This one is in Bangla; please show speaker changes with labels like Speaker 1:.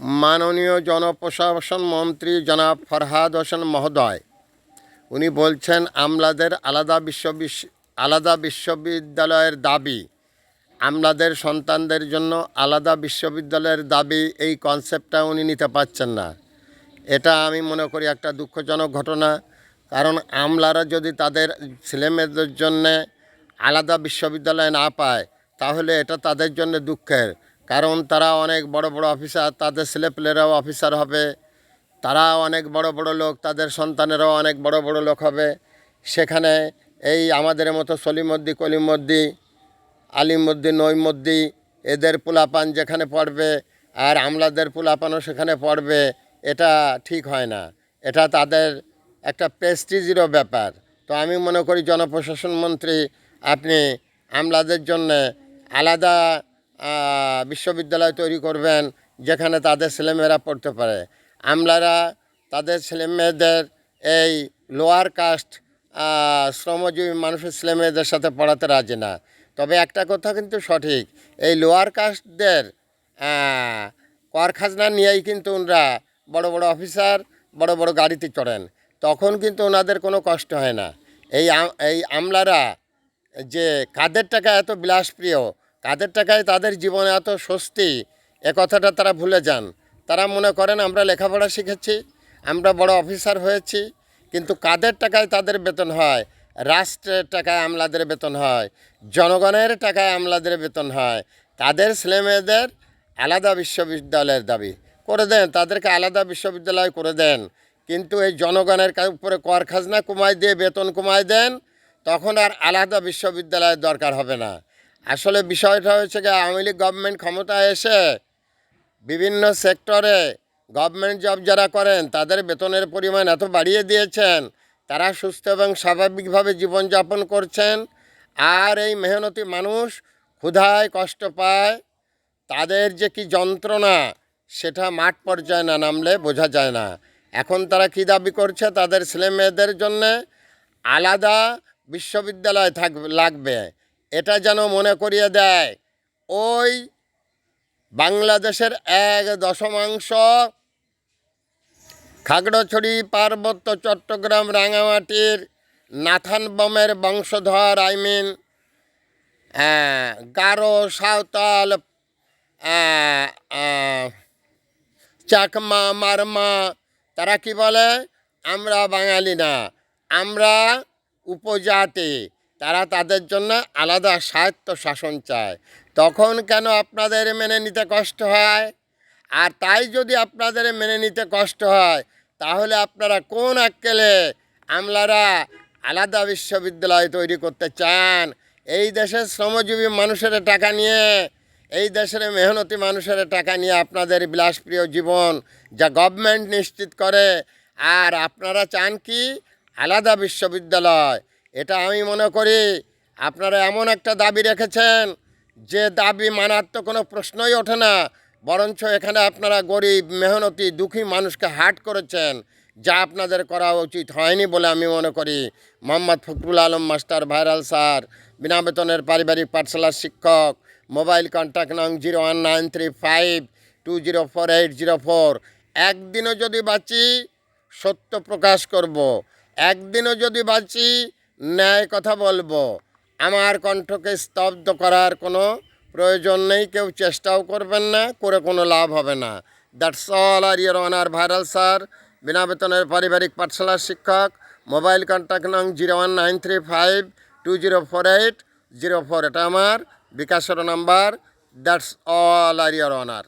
Speaker 1: মাননীয় জনপ্রশাসন মন্ত্রী জনাব ফরহাদ হোসেন মহোদয় উনি বলছেন আমলাদের আলাদা বিশ্ববিদ্যালয়ের দাবি, আমলাদের সন্তানদের জন্য আলাদা বিশ্ববিদ্যালয়ের দাবি, এই কনসেপ্টটা উনি নিতে পারছেন না। এটা আমি মনে করি একটা দুঃখজনক ঘটনা। কারণ আমলারা যদি তাদের ছেলেমেয়েদের জন্যে আলাদা বিশ্ববিদ্যালয় না পায় তাহলে এটা তাদের জন্য দুঃখের। কারণ তারা অনেক বড় বড় অফিসার, তাদের ছেলেপেলেরাও অফিসার হবে, তারা অনেক বড় বড় লোক, তাদের সন্তানেরাও অনেক বড় বড় লোক হবে। সেখানে এই আমাদের মতো সলিমদ্দি, কলিমদ্দি, আলিমদ্দি, নইমদ্দি এদের পোলাপান যেখানে পড়বে আর আমলাদের পোলাপানও সেখানে পড়বে, এটা ঠিক হয় না। এটা তাদের একটা প্রেস্টিজেরও ব্যাপার। তো আমি মনে করি জনপ্রশাসন মন্ত্রী আপনি আমলাদের জন্য আলাদা বিশ্ববিদ্যালয় তৈরি করবেন যেখানে তাদের ছেলেমেয়েরা পড়তে পারে। আমলারা তাদের ছেলেমেয়েদের এই লোয়ার কাস্ট শ্রমজীবী মানুষের ছেলেমেয়েদের সাথে পড়াতে রাজি না। তবে একটা কথা কিন্তু সঠিক, এই লোয়ার কাস্টদের কর খাজনা নিয়েই কিন্তু ওনারা বড় বড় অফিসার, বড় বড় গাড়িতে চড়েন, তখন কিন্তু ওনাদের কোনো কষ্ট হয় না। এই আমলারা যে কাদের টাকা এত বিলাসপ্রিয়, কাদের টাকায় তাদের জীবনে এত স্বস্তি, এ কথাটা তারা ভুলে যান। তারা মনে করেন আমরা লেখাপড়া শিখেছি, আমরা বড় অফিসার হয়েছি, কিন্তু কাদের টাকায় তাদের বেতন হয়? রাষ্ট্রের টাকায় আমলাদের বেতন হয়, জনগণের টাকায় আমলাদের বেতন হয়। তাদের ছেলেমেয়েদের আলাদা বিশ্ববিদ্যালয়ের দাবি করে দেন, তাদেরকে আলাদা বিশ্ববিদ্যালয় করে দেন, কিন্তু এই জনগণের উপরে কর খাজনা কমায় দিয়ে বেতন কমায় দেন, তখন আর আলাদা বিশ্ববিদ্যালয়ের দরকার হবে না। আসলে বিষয়টা হচ্ছে কি, আওয়ামী লীগ গভর্নমেন্ট ক্ষমতায় এসে বিভিন্ন সেক্টরে গভর্নমেন্ট জব যারা করেন তাদের বেতনের পরিমাণ এত বাড়িয়ে দিয়েছেন, তারা সুস্থ এবং স্বাভাবিকভাবে জীবনযাপন করছেন। আর এই মেহনতি মানুষ ক্ষুধায় কষ্ট পায়, তাদের যে কি যন্ত্রণা সেটা মাঠ পর্যায়ে না নামলে বোঝা যায় না। এখন তারা কী দাবি করছে? তাদের ছেলে মেয়েদের জন্যে আলাদা বিশ্ববিদ্যালয় লাগবে। এটা যেন মনে করিয়ে দেয় ওই বাংলাদেশের 1/10 খাগড়াছড়ি, পার্বত্য চট্টগ্রাম, রাঙামাটির নাথান বমের বংশধর, গারো, সাঁওতাল, চাকমা, মারমা, তারা কি বলে? আমরা বাঙালি না, আমরা উপজাতি। তারা তাদের জন্য আলাদা স্বায়ত্ত শাসন চায়। তখন কেন আপনাদের মেনে নিতে কষ্ট হয়? আর তাই যদি আপনাদের মেনে নিতে কষ্ট হয় তাহলে আপনারা কোন আক্কেলে আমলারা আলাদা বিশ্ববিদ্যালয় তৈরি করতে চান? এই দেশের শ্রমজীবী মানুষের টাকা নিয়ে, এই দেশের মেহনতি মানুষের টাকা নিয়ে আপনাদের বিলাসপ্রিয় জীবন যা গভর্নমেন্ট নিশ্চিত করে, আর আপনারা চান কি আলাদা বিশ্ববিদ্যালয়। এটা আমি মনে করি আপনারা এমন একটা দাবি রেখেছেন যে দাবি মানার তো কোনো প্রশ্নই ওঠে না, বরঞ্চ এখানে আপনারা গরিব, মেহনতি, দুঃখী মানুষকে হার্ট করেছেন, যা আপনাদের করা উচিত হয়নি বলে আমি মনে করি। Mohammad Fakhrul Alam master, viral sir, বিনা বেতনের পারিবারিক পাঠশালার শিক্ষক, মোবাইল কন্ট্যাক্ট নং 01935204804। একদিনও যদি বাঁচি সত্য প্রকাশ করব, একদিনও যদি বাঁচি ন্যায় কথা বলবো। আমার কণ্ঠকে স্তব্ধ করার কোনো প্রয়োজন নেই, কেউ চেষ্টাও করবেন না, করে কোনো লাভ হবে না। That's all. আর ইয়োর অনার ভাইরাল স্যার, বিনা বেতনের পারিবারিক পাঠশালার শিক্ষক, মোবাইল কন্ট্যাক্ট নং 01935204804। এটা আমার বিকাশের নাম্বার। That's all. আর ইয়োর অনার।